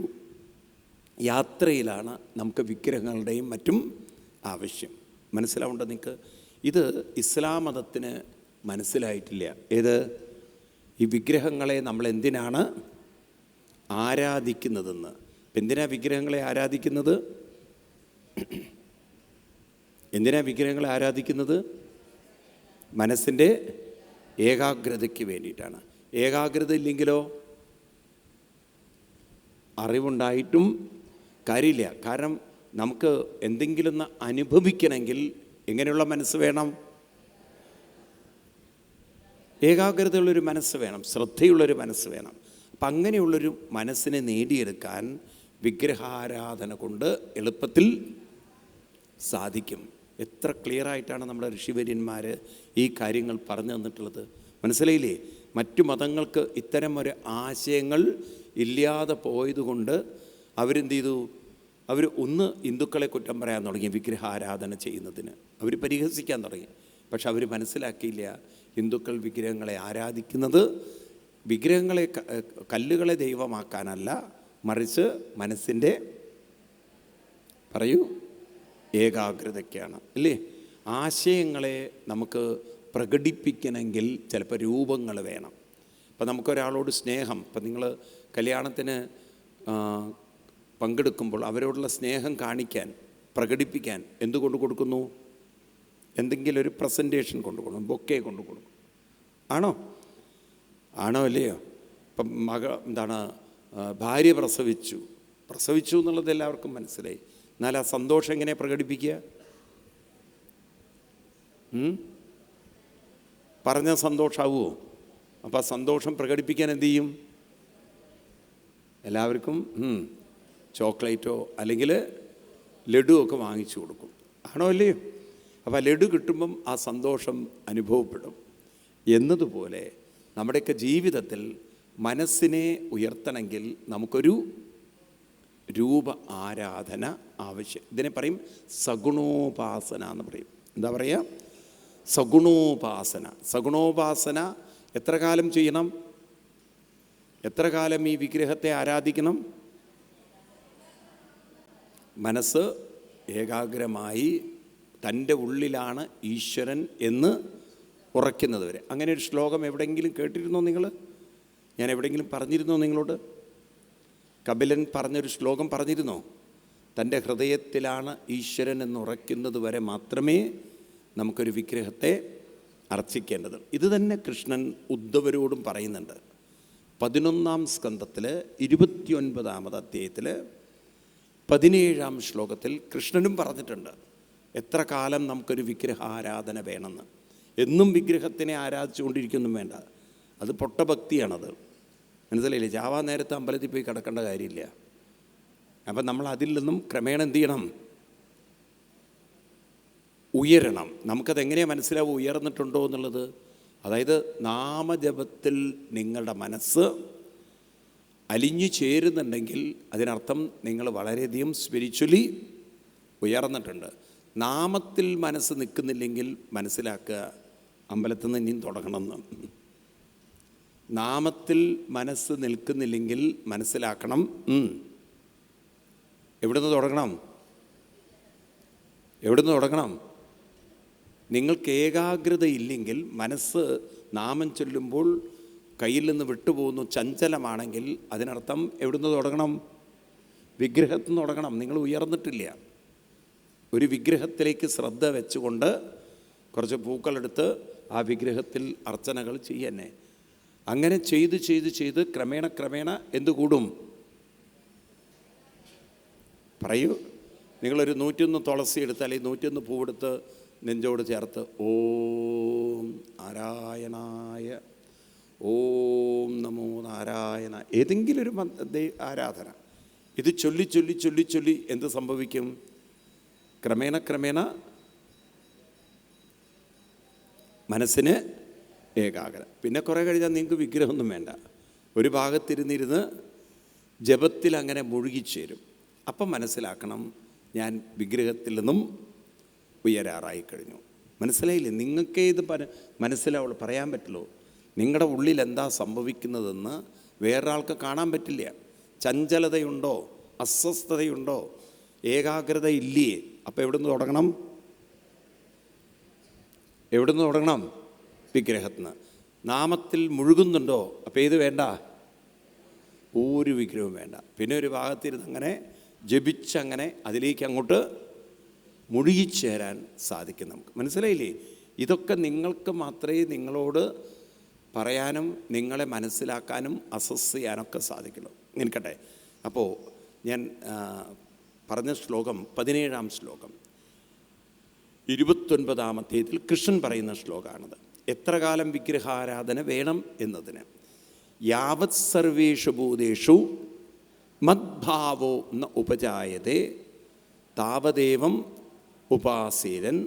യാത്രയിലാണ് നമുക്ക് വിഗ്രഹങ്ങളുടെയും മറ്റും ആവശ്യം. മനസ്സിലാവുണ്ടോ നിങ്ങൾക്ക്? ഇത് ഇസ്ലാം മതത്തിന് മനസ്സിലായിട്ടില്ല. ഏത്? ഈ വിഗ്രഹങ്ങളെ നമ്മൾ എന്തിനാണ് ആരാധിക്കുന്നതെന്ന്. എന്തിനാ വിഗ്രഹങ്ങളെ ആരാധിക്കുന്നത്? എന്തിനാ വിഗ്രഹങ്ങളെ ആരാധിക്കുന്നത്? മനസ്സിൻ്റെ ഏകാഗ്രതയ്ക്ക് വേണ്ടിയിട്ടാണ്. ഏകാഗ്രത ഇല്ലെങ്കിലോ അറിവുണ്ടായിട്ടും കാര്യമില്ല. കാരണം നമുക്ക് എന്തെങ്കിലും ഒന്ന് അനുഭവിക്കണമെങ്കിൽ എങ്ങനെയുള്ള മനസ്സ് വേണം? ഏകാഗ്രതയുള്ളൊരു മനസ്സ് വേണം, ശ്രദ്ധയുള്ളൊരു മനസ്സ് വേണം. അപ്പം അങ്ങനെയുള്ളൊരു മനസ്സിനെ നേടിയെടുക്കാൻ വിഗ്രഹാരാധന കൊണ്ട് എളുപ്പത്തിൽ സാധിക്കും. എത്ര ക്ലിയറായിട്ടാണ് നമ്മുടെ ഋഷിവര്യന്മാർ ഈ കാര്യങ്ങൾ പറഞ്ഞു തന്നിട്ടുള്ളത്. മനസ്സിലായില്ലേ? മറ്റു മതങ്ങൾക്ക് ഇത്തരം ഒരു ആശയങ്ങൾ ഇല്ലാതെ പോയതുകൊണ്ട് അവരെന്ത് ചെയ്തു? അവർ ഹിന്ദുക്കളെ കുറ്റം പറയാൻ തുടങ്ങി. വിഗ്രഹാരാധന ചെയ്യുന്നതിന് അവർ പരിഹസിക്കാൻ തുടങ്ങി. പക്ഷെ അവർ മനസ്സിലാക്കിയില്ല, ഹിന്ദുക്കൾ വിഗ്രഹങ്ങളെ ആരാധിക്കുന്നത് വിഗ്രഹങ്ങളെ, കല്ലുകളെ ദൈവമാക്കാനല്ല, മറിച്ച് മനസ്സിൻ്റെ ഏകാഗ്രതയ്ക്കാണ്. അല്ലേ? ആശയങ്ങളെ നമുക്ക് പ്രകടിപ്പിക്കണമെങ്കിൽ ചിലപ്പോൾ രൂപങ്ങൾ വേണം. ഇപ്പം നമുക്കൊരാളോട് സ്നേഹം, ഇപ്പം നിങ്ങൾ കല്യാണത്തിന് പങ്കെടുക്കുമ്പോൾ അവരോടുള്ള സ്നേഹം കാണിക്കാൻ, പ്രകടിപ്പിക്കാൻ എന്തുകൊണ്ട് കൊടുക്കുന്നു? എന്തെങ്കിലും ഒരു പ്രസൻറ്റേഷൻ കൊണ്ടു കൊടുക്കും, ബൊക്കെ കൊണ്ടു കൊടുക്കും. ആണോ അല്ലയോ? ഇപ്പം ഭാര്യ പ്രസവിച്ചു എന്നുള്ളത് എല്ലാവർക്കും മനസ്സിലായി. എന്നാൽ ആ സന്തോഷം എങ്ങനെ പ്രകടിപ്പിക്കുക? പറഞ്ഞ സന്തോഷമാവുമോ? അപ്പോൾ ആ സന്തോഷം പ്രകടിപ്പിക്കാൻ എന്തു ചെയ്യും? എല്ലാവർക്കും ചോക്ലേറ്റോ അല്ലെങ്കിൽ ലഡുവോ ഒക്കെ വാങ്ങിച്ചു കൊടുക്കും. ആണോ അല്ലയോ? അപ്പോൾ ആ ലഡു കിട്ടുമ്പം ആ സന്തോഷം അനുഭവപ്പെടും. എന്നതുപോലെ നമ്മുടെയൊക്കെ ജീവിതത്തിൽ മനസ്സിനെ ഉയർത്തണമെങ്കിൽ നമുക്കൊരു രൂപ ആരാധന ആവശ്യം. ഇതിനെ പറയും സഗുണോപാസന എന്ന് പറയും. എന്താ പറയുക? സഗുണോപാസന എത്ര കാലം ചെയ്യണം? എത്ര കാലം ഈ വിഗ്രഹത്തെ ആരാധിക്കണം? മനസ്സ് ഏകാഗ്രമായി തൻ്റെ ഉള്ളിലാണ് ഈശ്വരൻ എന്ന് ഉറയ്ക്കുന്നത് വരെ. അങ്ങനെ ഒരു ശ്ലോകം എവിടെയെങ്കിലും കേട്ടിരുന്നോ നിങ്ങൾ? ഞാൻ എവിടെയെങ്കിലും പറഞ്ഞിരുന്നോ നിങ്ങളോട്? കപിലൻ പറഞ്ഞൊരു ശ്ലോകം പറഞ്ഞിരുന്നോ? തൻ്റെ ഹൃദയത്തിലാണ് ഈശ്വരൻ എന്ന് ഉറയ്ക്കുന്നത് വരെ മാത്രമേ നമുക്കൊരു വിഗ്രഹത്തെ അർച്ചിക്കേണ്ടത്. ഇത് തന്നെ കൃഷ്ണൻ ഉദ്ധവരോടും പറയുന്നുണ്ട്. 11-ാം സ്കന്ധത്തിൽ 29-ാമത് അധ്യായത്തിൽ 17-ാം ശ്ലോകത്തിൽ കൃഷ്ണനും പറഞ്ഞിട്ടുണ്ട് എത്ര കാലം നമുക്കൊരു വിഗ്രഹാരാധന വേണമെന്ന്. എന്നും വിഗ്രഹത്തിനെ ആരാധിച്ചുകൊണ്ടിരിക്കൊന്നും വേണ്ട, അത് പൊട്ടഭക്തിയാണത്. മനസ്സിലായില്ലേ? ചാവാ നേരത്തെ അമ്പലത്തിൽ പോയി കിടക്കേണ്ട കാര്യമില്ല. അപ്പം നമ്മൾ അതിൽ നിന്നും ക്രമേണ എന്ത് ചെയ്യണം? ഉയരണം. നമുക്കതെങ്ങനെയാണ് മനസ്സിലാവും ഉയർന്നിട്ടുണ്ടോ എന്നുള്ളത്? അതായത് നാമജപത്തിൽ നിങ്ങളുടെ മനസ്സ് അലിഞ്ഞു ചേരുന്നുണ്ടെങ്കിൽ അതിനർത്ഥം നിങ്ങൾ വളരെയധികം സ്പിരിച്വലി ഉയർന്നിട്ടുണ്ട്. നാമത്തിൽ മനസ്സ് നിൽക്കുന്നില്ലെങ്കിൽ മനസ്സിലാക്കുക അമ്പലത്തിൽ നിന്ന് ഇനിയും തുടങ്ങണമെന്ന്. നാമത്തിൽ മനസ്സ് നിൽക്കുന്നില്ലെങ്കിൽ മനസ്സിലാക്കണം എവിടുന്ന് തുടങ്ങണം? നിങ്ങൾക്ക് ഏകാഗ്രത ഇല്ലെങ്കിൽ, മനസ്സ് നാമം ചൊല്ലുമ്പോൾ കയ്യിൽ നിന്ന് വിട്ടുപോകുന്നു, ചഞ്ചലമാണെങ്കിൽ അതിനർത്ഥം എവിടുന്ന് തുടങ്ങണം? വിഗ്രഹത്തിൽ നിന്ന് തുടങ്ങണം. നിങ്ങൾ ഉയർന്നിട്ടില്ല. ഒരു വിഗ്രഹത്തിലേക്ക് ശ്രദ്ധ വെച്ചുകൊണ്ട് കുറച്ച് പൂക്കളെടുത്ത് ആ വിഗ്രഹത്തിൽ അർച്ചനകൾ ചെയ്യന്നെ. അങ്ങനെ ചെയ്ത് ക്രമേണ എന്ത് കൂടും? പറയൂ. നിങ്ങളൊരു 101 തുളസി എടുത്ത് അല്ലെങ്കിൽ 101 പൂവെടുത്ത് നെഞ്ചോട് ചേർത്ത് ഓം നാരായണായ, ഓം നമോ നാരായണ, ഏതെങ്കിലും ഒരു ആരാധന ഇത് ചൊല്ലി എന്ത് സംഭവിക്കും? ക്രമേണ മനസ്സിന് ഏകാഗ്രത. പിന്നെ കുറേ കഴിഞ്ഞാൽ നിങ്ങൾക്ക് വിഗ്രഹമൊന്നും വേണ്ട, ഒരു ഭാഗത്തിരുന്നിരുന്ന് ജപത്തിൽ അങ്ങനെ മുഴുകിച്ചേരും. അപ്പം മനസ്സിലാക്കണം, ഞാൻ വിഗ്രഹത്തിൽ നിന്നും ഉയരാറായി കഴിഞ്ഞു. മനസ്സിലായില്ലേ? നിങ്ങൾക്കേ ഇത് പറയാൻ പറ്റുള്ളൂ. നിങ്ങളുടെ ഉള്ളിൽ എന്താ സംഭവിക്കുന്നതെന്ന് വേറൊരാൾക്ക് കാണാൻ പറ്റില്ല. ചഞ്ചലതയുണ്ടോ? അസ്വസ്ഥതയുണ്ടോ? ഏകാഗ്രത ഇല്ലേ? അപ്പോൾ എവിടുന്ന് തുടങ്ങണം? വിഗ്രഹത്തിന്. നാമത്തിൽ മുഴുകുന്നുണ്ടോ? അപ്പോൾ ഏത് വേണ്ട? ഒരു വിഗ്രഹവും വേണ്ട. പിന്നെ ഒരു ഭാഗത്തിരുന്ന് അങ്ങനെ ജപിച്ചങ്ങനെ അതിലേക്ക് അങ്ങോട്ട് മുഴുകിച്ചേരാൻ സാധിക്കും നമുക്ക്. മനസ്സിലായില്ലേ? ഇതൊക്കെ നിങ്ങൾക്ക് മാത്രമേ നിങ്ങളോട് പറയാനും നിങ്ങളെ മനസ്സിലാക്കാനും അസസ് ചെയ്യാനൊക്കെ സാധിക്കുള്ളൂ. നിൽക്കട്ടെ. അപ്പോൾ ഞാൻ പറഞ്ഞ ശ്ലോകം 17-ാം ശ്ലോകം 29-ാം അധ്യായത്തിൽ കൃഷ്ണൻ പറയുന്ന ശ്ലോകമാണത്. എത്ര കാലം വിഗ്രഹാരാധന വേണം എന്നതിന്. യാവത് സർവേഷു ഭൂതേഷു മദ്ഭാവോ ന ഉപജായതേ താവദേവം ഉപാസീരൻ.